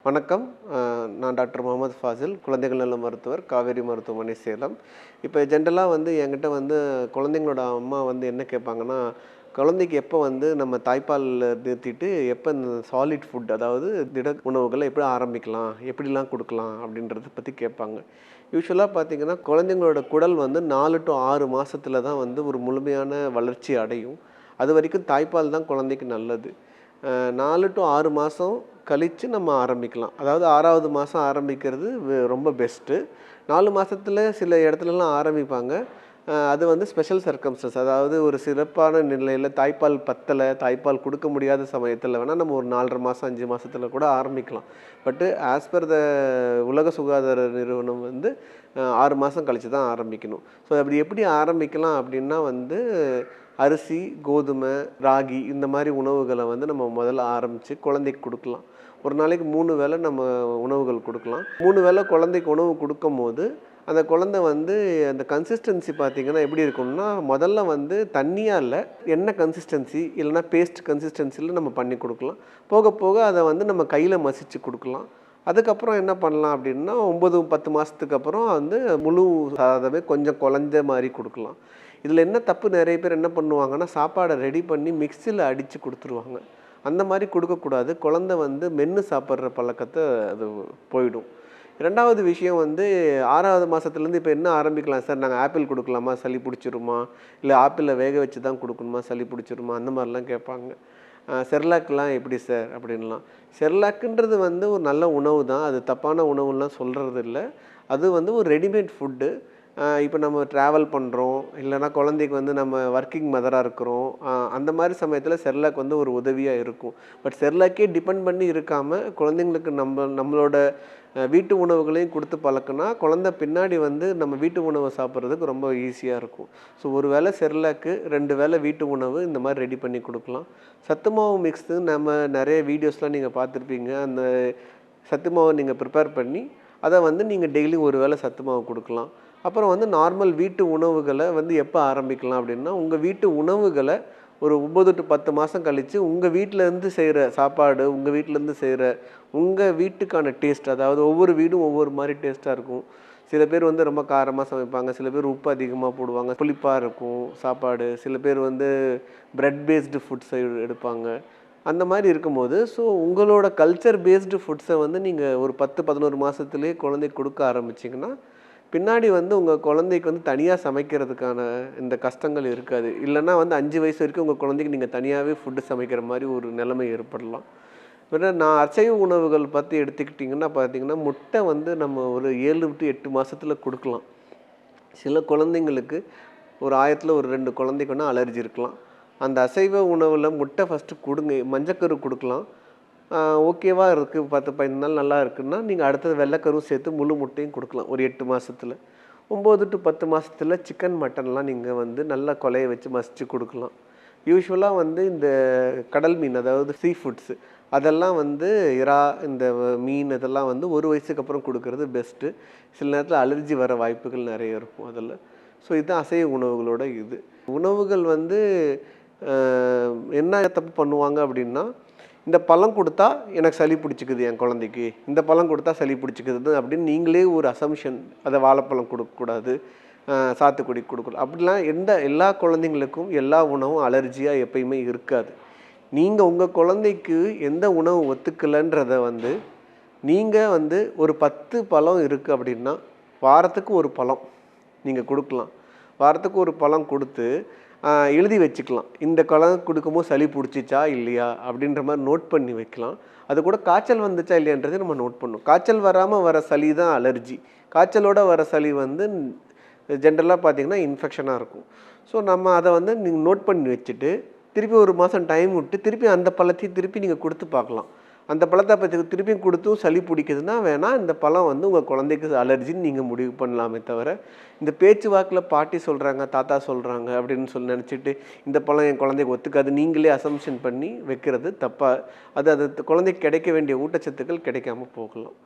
வணக்கம். நான் டாக்டர் முகமது ஃபாசில், குழந்தைகள் நல மருத்துவர், காவேரி மருத்துவமனை, சேலம். இப்போ ஜென்ரலாக என்கிட்ட குழந்தைங்களோட அம்மா என்ன கேட்பாங்கன்னா, குழந்தைக்கு எப்போ நம்ம தாய்ப்பாலில் நிறுத்திட்டு எப்போ இந்த சாலிட் ஃபுட், அதாவது திட உணவுகளை எப்படி ஆரம்பிக்கலாம், எப்படிலாம் கொடுக்கலாம் அப்படின்றத பற்றி கேட்பாங்க. யூஸ்வலாக பார்த்தீங்கன்னா, குழந்தைங்களோட குடல் 4 to 6 மாதத்தில் தான் ஒரு முழுமையான வளர்ச்சி அடையும். அது வரைக்கும் தாய்ப்பால் தான் குழந்தைக்கு நல்லது. 4 to 6 மாதம் கழித்து நம்ம ஆரம்பிக்கலாம். அதாவது 6வது மாதம் ஆரம்பிக்கிறது ரொம்ப பெஸ்ட்டு. 4 மாதத்துல சில இடத்துலலாம் ஆரம்பிப்பாங்க. அது ஸ்பெஷல் சர்க்கம்ஸ்டன்ஸ், அதாவது ஒரு சிறப்பான நிலையில் தாய்ப்பால் பத்தலை, தாய்ப்பால் கொடுக்க முடியாத சமயத்தில் வேணால் நம்ம ஒரு 4.5 மாதம் 5 மாதத்தில் கூட ஆரம்பிக்கலாம். பட்டு ஆஸ் பர் த உலக சுகாதார நிறுவனம் 6 மாதம் கழித்து தான் ஆரம்பிக்கணும். ஸோ அப்படி எப்படி ஆரம்பிக்கலாம் அப்படின்னா அரிசி, கோதுமை, ராகி இந்த மாதிரி உணவுகளை நம்ம முதல்ல ஆரம்பித்து குழந்தைக்கு கொடுக்கலாம். ஒரு நாளைக்கு 3 வேளை நம்ம உணவுகள் கொடுக்கலாம். 3 வேளை குழந்தைக்கு உணவு கொடுக்கும்போது அந்த குழந்தை அந்த கன்சிஸ்டன்சி பார்த்திங்கன்னா எப்படி இருக்கும்னா, முதல்ல தண்ணியாக இல்லை, எண்ணெய் கன்சிஸ்டன்சி இல்லைனா பேஸ்ட் கன்சிஸ்டன்சியில் நம்ம பண்ணி கொடுக்கலாம். போக போக அதை நம்ம கையில் மசித்து கொடுக்கலாம். அதுக்கப்புறம் என்ன பண்ணலாம் அப்படின்னா, 9-10 மாதத்துக்கு அப்புறம் முழு சாதமே கொஞ்சம் குழஞ்ச மாதிரி கொடுக்கலாம். இதில் என்ன தப்பு, நிறைய பேர் என்ன பண்ணுவாங்கன்னா, சாப்பாடை ரெடி பண்ணி மிக்சியில் அடித்து கொடுத்துருவாங்க. அந்த மாதிரி கொடுக்கக்கூடாது. குழந்தை மென்று சாப்பிட்ற பழக்கத்தை அது போயிடும். 2வது விஷயம் 6வது மாதத்துலேருந்து இப்போ என்ன ஆரம்பிக்கலாம் சார், நாங்கள் ஆப்பிள் கொடுக்கலாமா, சளி பிடிச்சிருமா, இல்லை ஆப்பிளில் வேக வச்சு தான் கொடுக்கணுமா, சளி பிடிச்சிருமா, அந்த மாதிரிலாம் கேட்பாங்க. செர்லாக்லாம் எப்படி சார் அப்படின்லாம். செர்லாக்குன்றது ஒரு நல்ல உணவு தான், அது தப்பான உணவுலாம் சொல்கிறது இல்லை. அது ஒரு ரெடிமேட் ஃபுட்டு. இப்போ நம்ம ட்ராவல் பண்ணுறோம், இல்லைனா குழந்தைக்கு நம்ம ஒர்க்கிங் மதராக இருக்கிறோம், அந்த மாதிரி சமயத்தில் செர்லாக் ஒரு உதவியாக இருக்கும். பட் செர்லாக்கே டிபெண்ட் பண்ணி இருக்காமல் குழந்தைங்களுக்கு நம்மளோட வீட்டு உணவுகளையும் கொடுத்து பழக்கினா குழந்தை பின்னாடி நம்ம வீட்டு உணவை சாப்பிட்றதுக்கு ரொம்ப ஈஸியாக இருக்கும். ஸோ ஒரு வேளை செர்லாக்கு, 2 வேளை வீட்டு உணவு இந்த மாதிரி ரெடி பண்ணி கொடுக்கலாம். சத்து மாவு மிக்ஸு நம்ம நிறைய வீடியோஸ்லாம் நீங்கள் பார்த்துருப்பீங்க. அந்த சத்து மாவை நீங்கள் ப்ரிப்பேர் பண்ணி அதை நீங்கள் டெய்லி ஒரு வேளை சத்து மாவு கொடுக்கலாம். அப்புறம் நார்மல் வீட்டு உணவுகளை எப்போ ஆரம்பிக்கலாம் அப்படின்னா, உங்கள் வீட்டு உணவுகளை ஒரு 9 to 10 மாதம் கழித்து உங்கள் வீட்டிலேருந்து செய்கிற சாப்பாடு, உங்கள் வீட்டிலேருந்து செய்கிற உங்கள் வீட்டுக்கான டேஸ்ட், அதாவது ஒவ்வொரு வீடும் ஒவ்வொரு மாதிரி டேஸ்ட்டாக இருக்கும். சில பேர் ரொம்ப காரமாக சமைப்பாங்க, சில பேர் உப்பு அதிகமாக போடுவாங்க, புளிப்பாக இருக்கும் சாப்பாடு, சில பேர் பிரெட் பேஸ்டு ஃபுட்ஸை எடுப்பாங்க. அந்த மாதிரி இருக்கும்போது, ஸோ உங்களோட கல்ச்சர் பேஸ்டு ஃபுட்ஸை நீங்கள் ஒரு 10-11 மாதத்துலேயே குழந்தைக்கு கொடுக்க ஆரம்பிச்சிங்கன்னா, பின்னாடி உங்கள் குழந்தைக்கு தனியாக சமைக்கிறதுக்கான இந்த கஷ்டங்கள் இருக்காது. இல்லைன்னா 5 வயசு வரைக்கும் உங்கள் குழந்தைக்கு நீங்கள் தனியாகவே ஃபுட்டு சமைக்கிற மாதிரி ஒரு நிலைமை ஏற்படலாம். வேணா நான் அசைவ உணவுகள் பற்றி எடுத்துக்கிட்டிங்கன்னா பார்த்தீங்கன்னா, முட்டை நம்ம ஒரு 7 to 8 மாதத்தில் கொடுக்கலாம். சில குழந்தைங்களுக்கு ஒரு 1000ல் ஒரு 2 குழந்தைக்கு அலர்ஜி இருக்கலாம். அந்த அசைவ உணவில் முட்டை ஃபஸ்ட்டு கொடுங்க, மஞ்சக்கரு கொடுக்கலாம். ஓகேவா இருக்குது, 10-15 நாள் நல்லா இருக்குன்னா நீங்கள் அடுத்தது வெள்ளைக்கரும் சேர்த்து முழு முட்டையும் கொடுக்கலாம் ஒரு 8 மாதத்தில். 9 to 10 மாதத்தில் சிக்கன், மட்டன்லாம் நீங்கள் நல்லா கொலைய வச்சு மசித்து கொடுக்கலாம். யூஸ்வலாக இந்த கடல் மீன், அதாவது சீ ஃபுட்ஸு, அதெல்லாம் இறா, இந்த மீன் இதெல்லாம் 1 வயசுக்கு அப்புறம் கொடுக்கறது பெஸ்ட்டு. சில நேரத்தில் அலர்ஜி வர வாய்ப்புகள் நிறைய இருக்கும் அதில். ஸோ இதுதான் அசைவ உணவுகளோட இது. உணவுகள் என்ன தப்பு பண்ணுவாங்க அப்படின்னா, இந்த பழம் கொடுத்தா எனக்கு சளி பிடிச்சிக்குது என் குழந்தைக்கு, இந்த பழம் கொடுத்தா சளி பிடிச்சிக்குது அப்படின்னு நீங்களே ஒரு அசம்ஷன், அதை வாழைப்பழம் கொடுக்கக்கூடாது, சாத்துக்குடி கொடுக்கக்கூடாது அப்படிலாம் எல்லா குழந்தைங்களுக்கும் எல்லா உணவும் அலர்ஜியாக எப்பயுமே இருக்காது. நீங்கள் உங்கள் குழந்தைக்கு எந்த உணவு ஒத்துக்கலைன்றதை நீங்கள் ஒரு 10 பழம் இருக்குது அப்படின்னா வாரத்துக்கு ஒரு பழம் நீங்கள் கொடுக்கலாம். வாரத்துக்கு ஒரு பழம் கொடுத்து எழுதி வச்சுக்கலாம். இந்த பழம் கொடுக்கும்போது சளி பிடிச்சிச்சா இல்லையா அப்படின்ற மாதிரி நோட் பண்ணி வைக்கலாம். அது கூட காய்ச்சல் வந்துச்சா இல்லையான்றதை நம்ம நோட் பண்ணணும். காய்ச்சல் வராமல் வர சளி தான் அலர்ஜி. காய்ச்சலோடு வர சளி ஜென்ரலாக பார்த்திங்கன்னா இன்ஃபெக்ஷனாக இருக்கும். ஸோ நம்ம அதை நீங்கள் நோட் பண்ணி வச்சுட்டு திருப்பி ஒரு மாதம் டைம் விட்டு திருப்பி அந்த பழத்தையும் திருப்பி நீங்கள் கொடுத்து பார்க்கலாம். அந்த பழத்தை பற்றி திருப்பியும் கொடுத்தும் சளி பிடிக்குதுன்னா வேணால் இந்த பழம் உங்கள் குழந்தைக்கு அலர்ஜின்னு நீங்கள் முடிவு பண்ணலாமே தவிர, இந்த பேச்சு வாக்கில் பாட்டி சொல்கிறாங்க, தாத்தா சொல்கிறாங்க அப்படின்னு நினச்சிட்டு இந்த பழம் என் குழந்தைக்கு ஒத்துக்காது நீங்களே அசம்ஷன் பண்ணி வைக்கிறது தப்பாக, அது குழந்தைக்கு கிடைக்க வேண்டிய ஊட்டச்சத்துக்கள் கிடைக்காம போகலாம்.